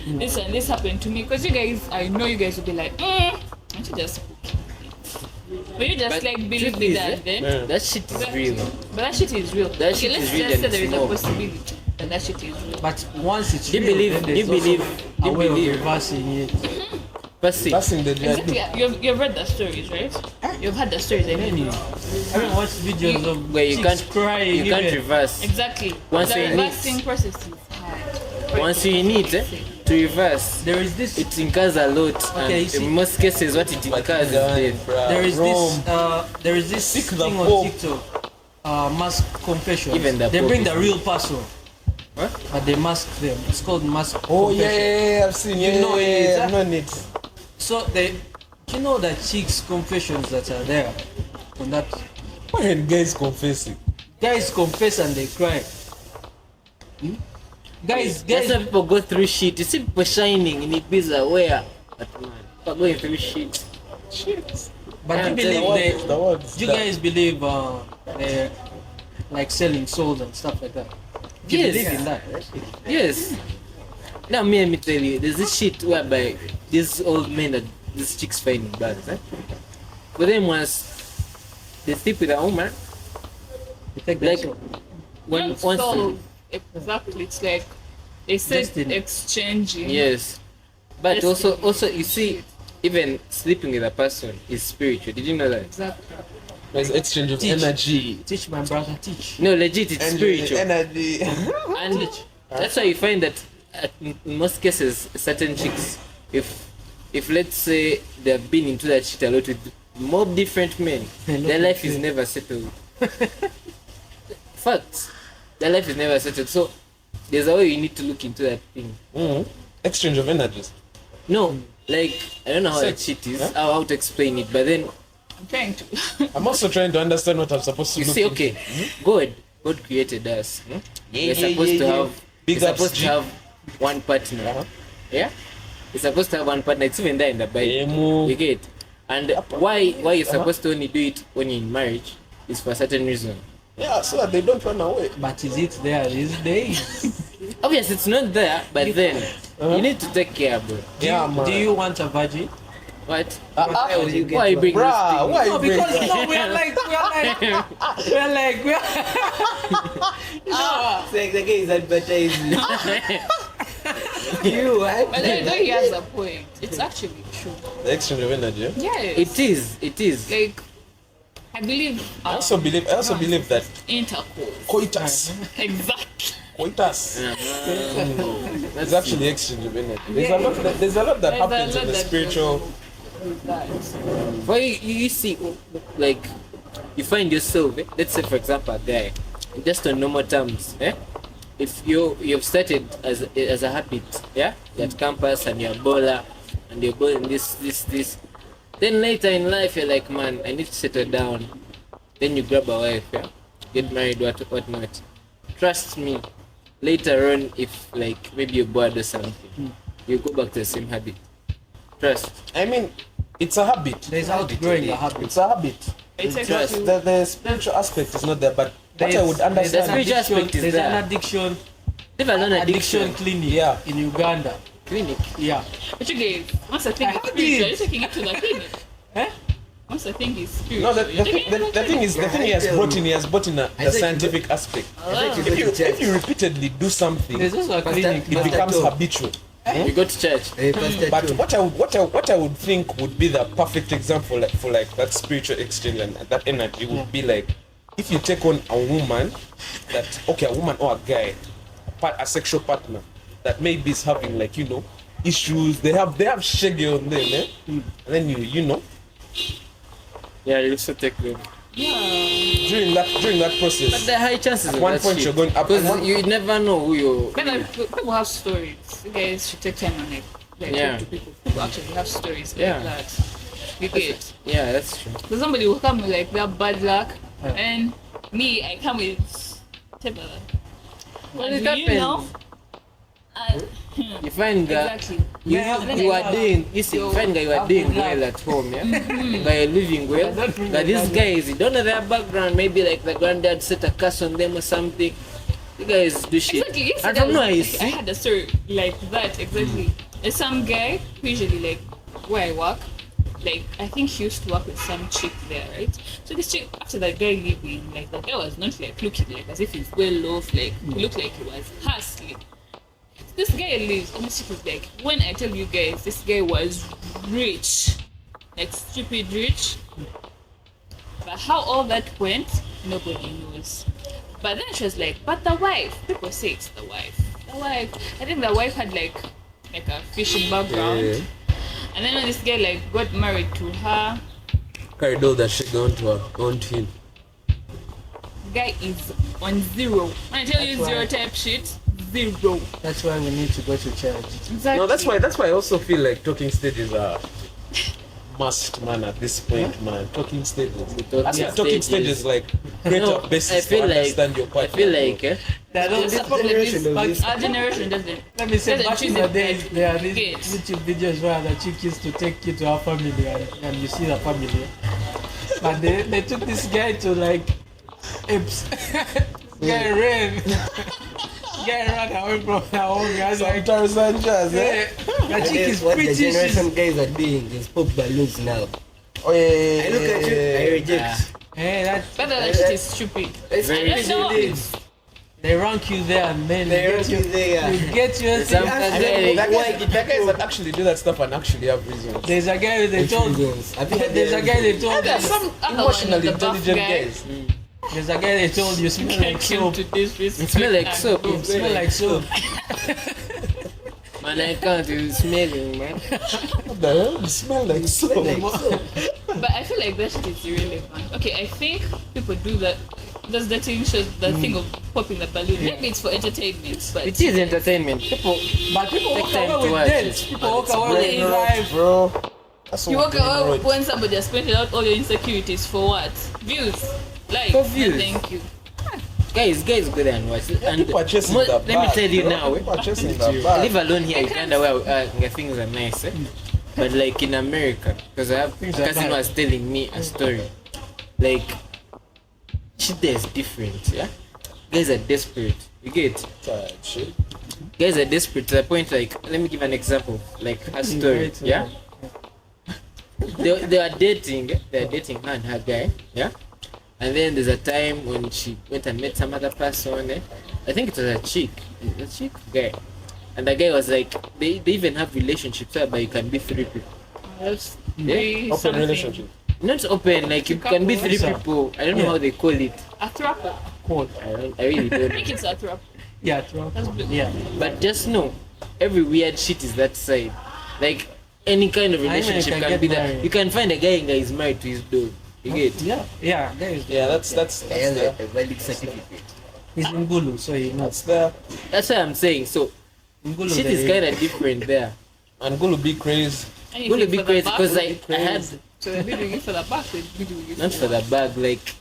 this and this happened to me. Because you guys, I know you guys will be like, aren't you just spooky? But you just But like believe truth me is, that then. Yeah. That shit is real. But that shit is real. That okay, shit let's is real just and say there it's is a more. possibility that that shit is real. But once it's Do you real, believe- then do you there's also believe- a do you way of believe- reversing it. But see, Passing the Exactly. judge. You've read the stories, right? You've had the stories. I Many. mean, I haven't watched videos of where you chicks can't crying. you can't even. reverse. exactly. Once the you need- reversing process is hard. Once you need to reverse, There is this. it incurs a lot. Okay, you And see- in most cases, what it incurs is death. There is Rome. this. There is this Seek the thing on Pope. TikTok. Mask confessions. Even the they Pope bring is- the real person, Huh? but they mask them. It's called mask Oh, confession. yeah, I've seen You know it, I've known it. So you know the chicks confessions that are there on that. When guys confessing. Guys confess and they cry. Guys, That's why guys. people go through shit. You see people shining in Ibiza where? But man, people going through shit. But you I'm believe telling they? The words. Do you guys believe they're like selling souls and stuff like that? Do you Yes. believe in that? Yes. Now me, let me tell you, there's this shit whereby these old men that these chicks find in bars, eh? For them once they sleep with a woman, You take like that. when Not once so exactly. It's like they said Destiny. exchanging. yes. But Destiny. also you see, even sleeping with a person is spiritual. Did you know that? Exactly. There's exchange of Teach. energy. Teach my brother, teach. No, legit, it's spiritual. Energy. And that's why you find that in most cases, certain chicks, if let's say they've been into that shit a lot with more different men, their life is never settled. Facts. Their life is never settled. So there's a way you need to look into that thing. Exchange of energies. No, like I don't know how that Sex, shit is, yeah? how to explain it, but then I'm trying to. I'm also trying to understand what I'm supposed to you look see, into. okay, God created us. Hmm? Yeah, We're supposed to have Big we're ups, supposed G. to have one partner. Uh-huh. Yeah? We're supposed to have one partner. It's even there in the Bible. Emu. You get? And why you're supposed to only do it when you're in marriage is for a certain reason. Yeah, so that they don't run away. But is it there these days? Obviously it's not there, but then you need to take care, bro. Yeah, man. Do you want a virgin? What? Why would you get Why you one? bring this Bruh, thing? why No, you bring because that? no, we are like It's like the guy is advertising. You, what? But I know he has a point. It's actually true. The exchange of energy. Yes. It is. Like, I believe I also believe that intercourse. coitus. Exactly. Coitus. Uh-huh. It's actually exchange of energy. There's a lot that There's a happens lot in the that spiritual. That. Why you see, like, you find yourself, let's say for example, a guy, just on normal terms, if you've started as a habit, you're at campus and you're a baller, and you're balling this, then later in life you're like, man, I need to settle down. Then you grab a wife, get married, whatnot. Trust me, later on, if like maybe you're bored or something, you go back to the same habit. Trust. I mean, it's a habit. there's outgrowing a habit. It's a habit. It's Trust. actually The spiritual aspect is not there, but what I There's- would The understand. spiritual aspect is There's there. an addiction Leave alone addiction addiction. clinic Yeah. in Uganda. Clinic. Yeah. But you guys, once I think I it's heard spiritual, it. you're taking it to the clinic. Eh? Once I think it's spiritual. No, the thing is, the thing he has brought in the think scientific aspect. I thought you If go to church. you repeatedly do something, There's also a clinic. it becomes Pastor. habitual. You go to church. Hey, Pastor But Tom. what I would think would be the perfect example for that spiritual exchange and that energy would be like if you take on a woman a woman or a guy, a sexual partner that maybe is having like issues. They have shaggy on them, and then you know Yeah, you also take them. during that But process. there are high chances of one that point shit. you're going up, Because and one- you never know who you're. But people have stories. You guys should take time and like Yeah. talk to people. People actually have stories Yeah. like that. You get. Yeah, that's true. So somebody will come with like their bad luck, and me, I come with whatever. Well, And it you happens. know, and, You find that exactly. you Yeah. are doing. You see, you find that you are doing well at home, yeah. That you're living well. That these guys, you don't know their background. Maybe like the granddad set a curse on them or something. You guys do shit. Exactly. Yes, I don't know. I I see. had a story like that. Exactly. There's some guy who usually like where I work. Like I think he used to work with some chick there, right? So this chick, after that guy leaving, like the guy was not like looking like as if he's well off. Like he looked like he was hustling. This guy leaves, and this chick is like, when I tell you guys, this guy was rich, like stupid rich. But how all that went, nobody knows. But then she was like, but the wife, people say it's the wife. The wife, I think the wife had like a fishing background. Yeah. And then when this guy like got married to her, carried all that shit onto him. guy is on zero. When I tell you That's zero why- type shit, zero. That's why we need to go to church. Exactly. No, that's why I also feel like talking stages are must, man, at this point, man. Talking stages. That's why talking stages like create No, a basis I feel to like understand your partner. I feel like There's a problem generation with of this- our generation doesn't. Let me say, Doesn't back in choose the it days, like there are these kids. YouTube videos where the chick used to take you to her family and you see the family. But they took this guy to like apes. Guy ran. Get rock away from her own guys. Some Like, Tarzan jazz, yeah, eh? that chick is What the pretty. generation She's, guys are doing is pop balloons now. Oh yeah. I look at you, I reject. hey, that But that shit is stupid. It's Very I don't know. ridiculous. they rank you there, and then They you rank get you there. you get your. Some- Ask Hey, them That why guys, did that guys people- that actually do that stuff and actually have reasons. There's a guy they Which told. reasons? Have you had There's a guy they told. There are some Other one, emotionally the buff intelligent guy. guys. There's a guy they told you smell like Came soap. to disrespect. It smell like soap. You smell like soap. Man, I can't even smell you, man. What the hell? You smell like soap. But I feel like that shit is irrelevant. Okay, I think people do that. Does the thing shows the thing of popping the balloon? Maybe it's for entertainment, but It is entertainment. People But people Take walk time away to with watch dents. it. People walk It's away brain with rot, life. Bro. That's you what walk brain away rot. when somebody has pointed out all your insecurities for what? Views. Like, For views. thank you. guys go there and watch. And People are chasing mo- the let me bag, tell you bro. now, People are chasing the I bag. live alone here in Uganda where things are nice, eh? But like in America, because I have a Things are cousin bad. was telling me a story. Like shit there is different, yeah? Guys are desperate. You get? Tired shit. Guys are desperate to the point like let me give an example. Like her story, yeah? They are dating her and her guy, yeah? And then there's a time when she went and met some other person, eh? I think it was a chick guy. And the guy was like, they even have relationships whereby you can be 3 people. That's Yeah. very Open something. relationship. Not open, like you can be 3 Couple. people. I don't know Yeah. how they call it. A throuple. Cool. I really don't I know. think it's a throuple. Yeah, true. That's good. Yeah. But just know, every weird shit is that side. Like any kind of I know you relationship can can get be that. married. You can find a guy and guy is married to his dog. You get? Yeah, yeah, there is. Yeah, that's I have there. a valid certificate. He's in Gulu, so he knows. That's there. That's what I'm saying. So In Gulu, shit is kind of different there. And gonna be crazy. Anything Gonna be for the crazy back because would I be had So they'll be doing it for the back, they'll be doing it not for the bag. Like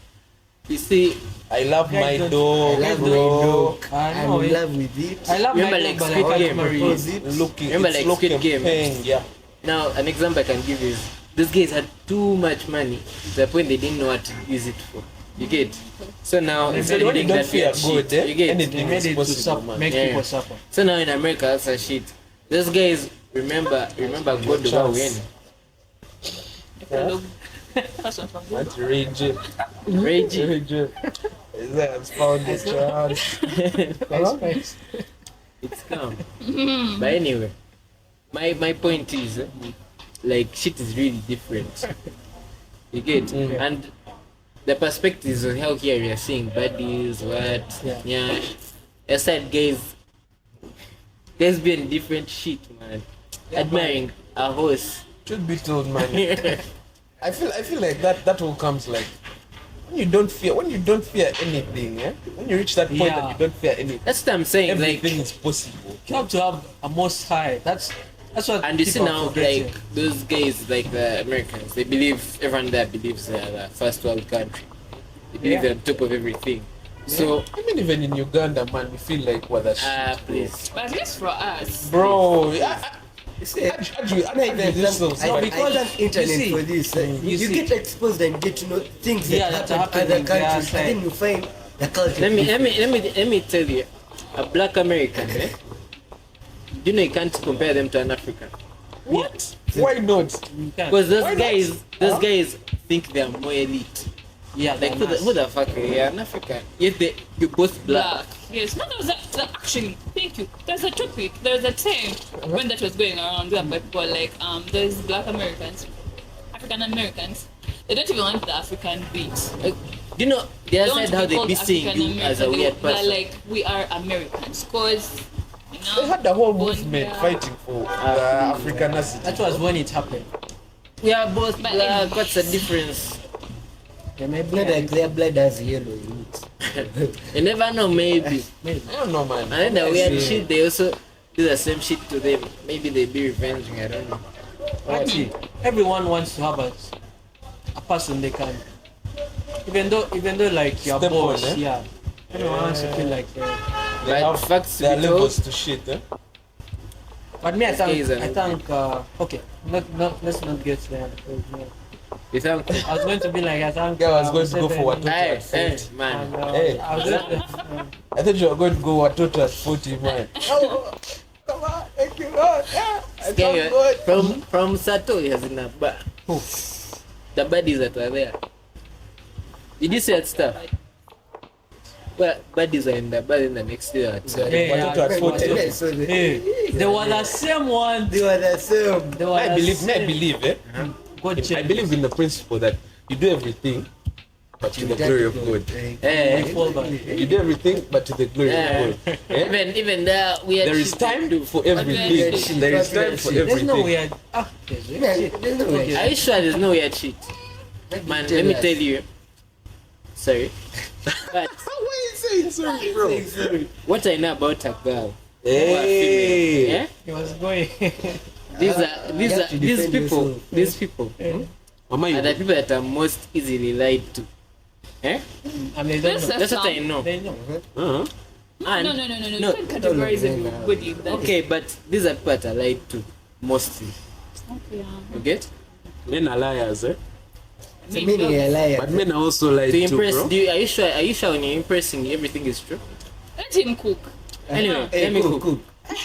you see, I love Guys my don't- dog, I love bro. my dog. I I'm know in it. love with it. I love Remember my like dog, but Squid I Game? can't marry Propose it. it. Looking, Remember it's like looking Squid Game? pain, yeah. now an example I can give is these guys had too much money to the point they didn't know what to use it for. You get? So now instead of When you doing don't that feel weird good, shit, eh? you get? They Anything made is it to possible, suffer, man. make Yeah. people suffer. So now in America that's a shit. Those guys remember God Chance. over when If you look- person from Google. That's rage. Reggie. Rage. Is that I've found the chance. It's calm. But anyway, my point is like shit is really different. You get? And the perspectives of how here we are seeing buddies, what yeah. Aside guys being different shit, man. Admiring a horse. Truth be told, man. I feel like that all comes like when you don't fear anything, yeah? When you reach that point Yeah. that you don't fear anything, That's what I'm saying. everything Like is possible. You have to have a most high. That's what. and you see people now forget. like those guys like the Americans, they believe everyone there believes they're the first world country. They believe Yeah. they're on top of everything. So I mean, even in Uganda, man, we feel like what that shit. please. But at least for us, Bro, You see, No, because I have internet you see- for this. you You see- get exposed and get to know things Yeah, that that happen in happen other in their countries, and then side. you find the culture. Let me tell you, a black American, eh? You know you can't compare them to an African. what? Why not? You can't. Because Why those not? guys think they're more elite. Yeah, Like who the fuck are you? An African. Yet you're both black. black. Yes, no, actually, thank you. There's a topic, there's a time when that was going around where people were like, there's black Americans, African Americans. They don't even want the African beat. Like, you know the They other want side to how be they called be seeing African you as a American. weird They're person. like, we are Americans, cause you know. They had the whole born movement there. fighting for the Africanity. That was when it happened. We are both But black. anyway. What's the difference? They may be Not like their blood has yellow in it. You never know. Maybe. I don't know, man. And then the weird Yeah. shit, they also do the same shit to them. Maybe they be revenging. I don't know. Actually, everyone wants to have a person they can, even though like your Step on, boss, eh? yeah. Everyone wants to feel like. They But have facts to their be told, levels to shit, eh? But me, I These guys think, are- okay, let's not get there. Because, With uncle. I was going to be like, I think Girl, I was going to go for what? Hey, hey, And, man. Hey. I was going to, I thought you were going to go Watoto at 40, man. Oh, come on, thank you, Lord. Yeah, I Okay, felt good. from Sato, he has enough, but the buddies that were there. Did you see that stuff? Well, buddies are in the next year. Watoto at 40. So they were the same ones. they were the same. They were I the believe, eh? God I change. believe in the principle that you do everything, but to the glory of God. Eh, Fall back. You do everything, but to the glory of God. Eh? even there, we had There is shit time to do. for everything. There is time for There's no everything. weird. There's no way. Are you sure there's no weird shit? Man, let me tell you. Sorry. But Why are you saying sorry, bro? what I know about a girl, Hey. yeah? He was going. These You have to defend yourself. these people Mama, are the you people that are most easily lied to. Eh? I mean, they don't know. That's what I know. They know. uh-huh. And No. no. You can't categorize everybody in that. Okay, but these are people that are lied to mostly. Okay, You get? Men are liars, eh? So many are liars. But men are also lied To to, impress, bro. are you sure when you're impressing everything is true? let him cook. Anyway, Hey, let me cook, cook. cook.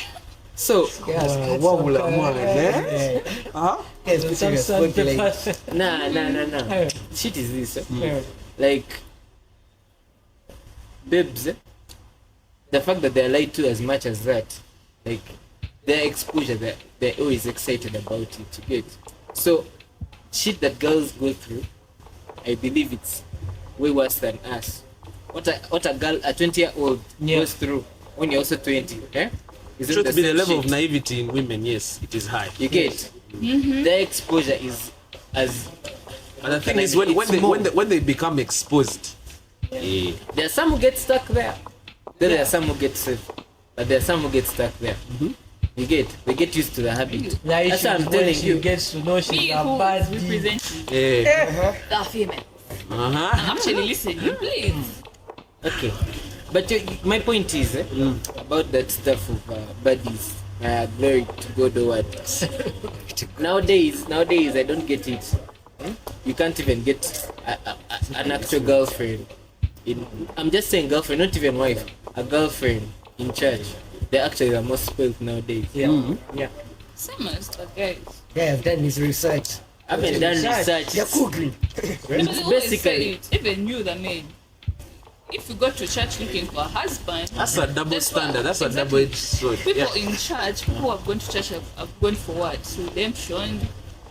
So, What will I want, eh? Uh-huh. Guys, put your spot like nah. Shit is this, eh? Like, babes, eh? The fact that they're lied to as much as that, like, their exposure, they're always excited about it, you get? So, shit that girls go through, I believe it's way worse than us. What a girl, a 20-year-old goes through when you're also 20, okay? Isn't Sure, to be the same level of shit. naivety in women, yes, it is high. You get? Their exposure is as... And the thing Can I is, be- it's more. when they become exposed, eh, There are some who get stuck there. Then there are some who get safe. But there are some who get stuck there. You get? They get used to the habit. Like That's what I'm when telling she you. gets to know she's Me a who bad is representing eh, the female. uh-huh. I'm actually listening, please. Okay. But my point is about that stuff of buddies. Glory to God or what. Nowadays, I don't get it. You can't even get an actual girlfriend. I'm just saying girlfriend, not even wife. A girlfriend in church. They're actually the most spoiled nowadays. Yeah. Yeah. Same as the guys. yeah, I've done his research. I haven't done research. They're cooking. No, but they always basically- say it, even you, the man. If you go to church looking for a husband, That's a double that's what- standard. That's a exactly. double-edged sword. People Yeah. in church, people who have gone to church have gone for what? Redemption,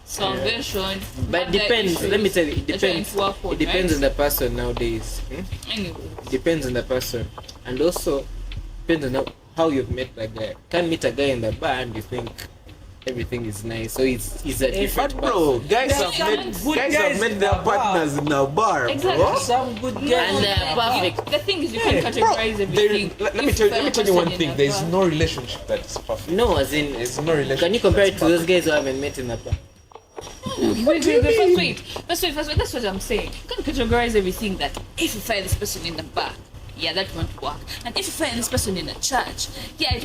salvation. But it other depends. issues Let me tell you, it they're trying depends. to work on, It depends right? on the person nowadays. Anyway, It depends on the person. And also, depends on how you've met the guy. Can't meet a guy in the bar and you think everything is nice. So he's a different But bro, guys There are have some met good guys guys have met in their the bar. partners in a bar, Exactly. bro. Some good no, guys. And they're perfect. The thing is, you can Bro, categorize everything. let me If tell you you find a one person in thing. a There is bar- no relationship that is perfect. No, as in, There's no relationship. can you compare it that's to those perfect. guys who haven't met in the bar? First wait, that's what I'm saying. You can categorize everything that if you find this person in the bar, yeah, that won't work. And if you find this person in a church, yeah, it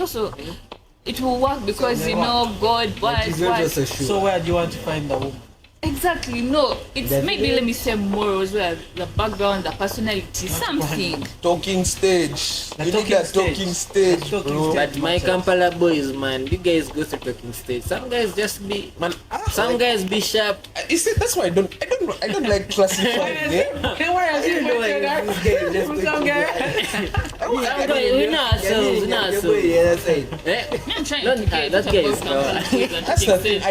will work because you know God, what. It's not just a show. So where do you want to find the woman? Exactly, no. It's That- maybe let me say morals, where the background, the personality, something. Talking stage. The You need talking that stage. talking stage, The talking bro. stage. But my Kampala boys, man, you guys go through talking stage. Some guys just be, Man, some guys be sharp. you see, that's why I don't like classifying. Yeah? Hey, why are you doing This that? guy is just Who's talking that guy? Some guys, we know ourselves, we know Yeah, boy, ourselves. yeah, that's it. Eh? I'm trying Don't- to get that guy is That's the thing.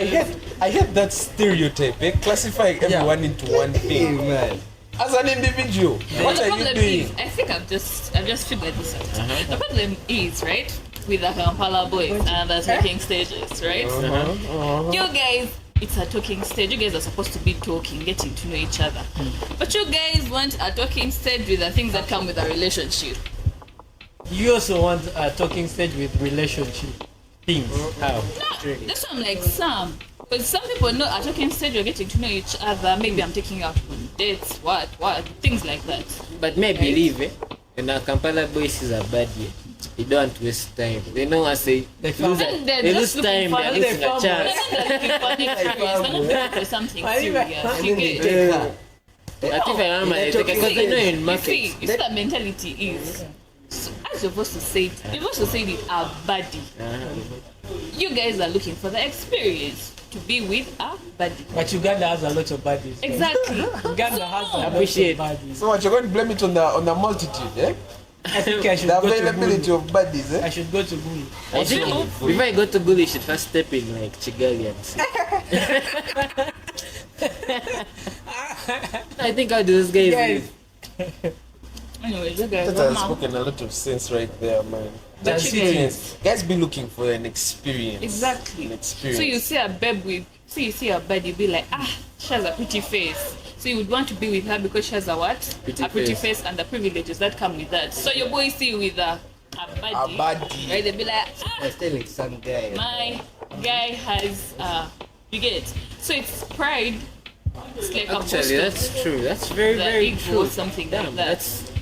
I hate that stereotype. Classifying everyone into one Hey, thing. man. As an individual, what the are you problem doing? is, I think I've just figured this out. The problem is, right, with the Kampala boys and the talking stages, right? You guys, it's a talking stage. You guys are supposed to be talking, getting to know each other. But you guys want a talking stage with the things that come with a relationship. You also want a talking stage with relationship things. How? That's why I'm like some. Because some people know a talking stage, you're getting to know each other. Maybe I'm taking you out on dates, what, things like that. But may I believe, and our Kampala boys is a bad year. you don't want to waste time. They know I say They lose, found- They're they just lose looking time. for- They're they losing a found chance. They're not looking for an experience. They're not looking for something serious. You get Take her. I think I remember They're it talking- because they know in You market. see that mentality is. So as you're supposed to say it, you're supposed to say it our body. You guys are looking for the experience to be with a body. But Uganda has a lot of bodies. Exactly. Uganda has a lot Appreciate. of bodies. So what, you're going to blame it on the multitude, eh? I think I should The go to availability Gulu. of bodies, I eh? should go to Gulu. I think before I go to Gulu, you should first step in like Chigali and see. I think I'll do this guys. Guys, Anyways, you guys, That what has now? spoken a lot of sense right there, man. That's Experience. Guys be looking for an experience. Exactly. An experience. So you see a babe with, so you see a bed, you be like, she has a pretty face. So you would want to be with her because she has a what? Pretty a pretty face. face and the privileges that come with that. So your boy see you with a body. body. Right? They be like, I was telling some guy. my guy has you get it. So it's pride. It's like a Actually, boost of that's true. That's very, the very ego true. or something like Damn, that. that's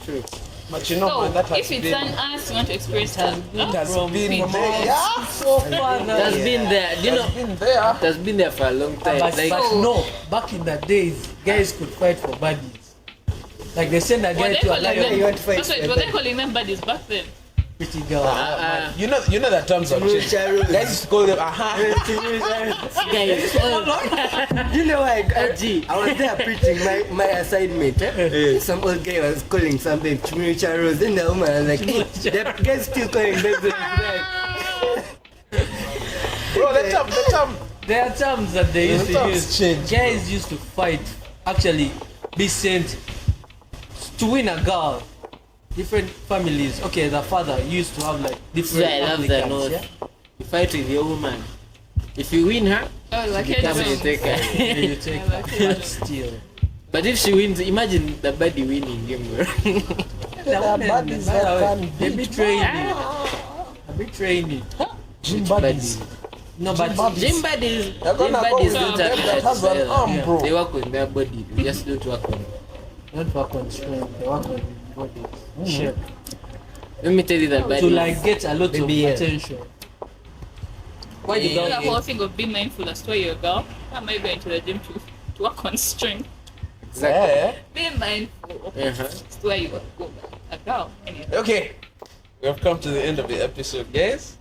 true. But you know, So man, that has if it's been, an ass, you want to experience has that. been it has from been females. there. Yeah. so far now. That's been there. Do you know? It's been there. That's been there for a long time. But, Like, but no, back in the days, guys could fight for bodies. Like they send a Were guy they to a calling Yeah, lion you them? want to fight That's right. for Were a they body. calling them buddies back then? pretty girl. You know the terms have changed. Charu. Guys used to call them guys, You know why? G. I was there preaching my assignment. Some old guy was calling some babe Chimuricha Rose. Then the woman was like, hey, the guy's still calling babe. Bro, the term. There are terms that they used The to terms use. change, Guys used to fight, actually be sent to win a girl. Different families. Okay, the father used to have like different Yeah, I love that applicants, note. You fight with your woman. If you win her, Oh, like you come and you take her. Yeah, you take Yeah, like but still. But if she wins, imagine the body winning game, bro. The women, bodies by the that way, can they beat. betray you. They betray you. Gym Buddies. buddies. No, but Gym buddies, They're gym gonna go buddies with don't them have that has an arm, Yeah. bro. They work on their body. They just don't work on. don't work on strength. They work on bodies. Shape. Let me tell you that body. To like get a lot Maybe, of yeah. attention. Why you You know don't the whole thing of being mindful as to where you're a girl. Why am I going to the gym to work on strength? Yeah. Be mindful of Uh-huh. as to where you go. A girl. Anyway. Okay, we have come to the end of the episode, guys.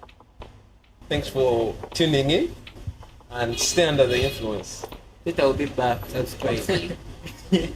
Thanks for tuning in and stay under the influence. Peter will be back. Subscribe. Hopefully.